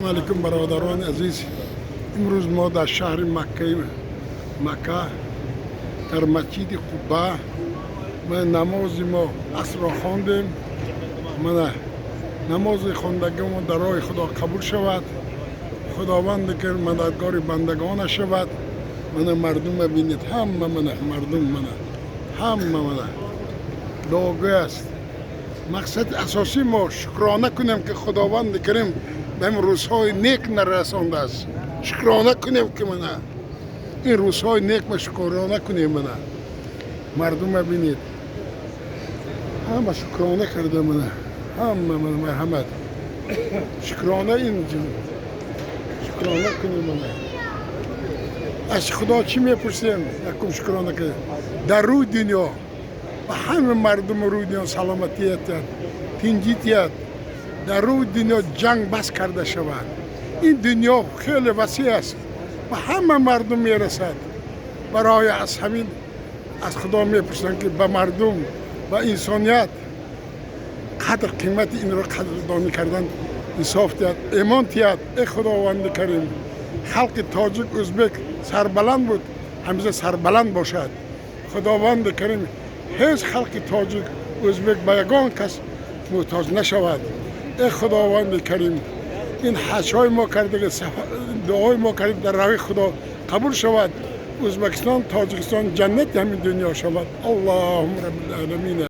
علیکم برادران عزیز. امروز ما در شهر مکه در مسجد قبا نماز ما عصر را خواندیم. نماز خواندگیمون در راه خدا قبول شود. خداوند که مددگار بندگان شود. مردم ببینید، همه مردم دعاگوی است. مقصد اساسی ما شکرانه کنیم که خداوند کریم به این روزهای نیک نرسانده است. شکرانه کنیم که این روزهای نیک ما شکرانه کنیم. مردم ببینید همه شکرانه کرده. همه مرحمت شکرانه شکرانه کنیم. از خدا چی میپرسیم؟ یکم شکرانه که در روی دنیا و همه مردم روی دنیا سلامتیت تنجیتیت در روی دنیا جنگ بس کرده شود. این دنیا خیلی وسیع است و همه مردم میرسد. برای از همین از خدا میپرسن که به مردم و انسانیت قدر قیمت این را قدردانی کردن انصاف تیاد ایمان تیاد. ای خداوند کریم، خلق تاجیک ازبک سربلند بود، همیشه سربلند باشد. خداوند کریم هیچ خلق تاجیک ازبک به یگان کس محتاج نشود. ای خداوند کریم، این حج‌های ما کرده، دعای ما کرده در راه خدا قبول شود. ازبکستان، تاجیکستان جنت همین دنیا شود. اللهم رب العالمین.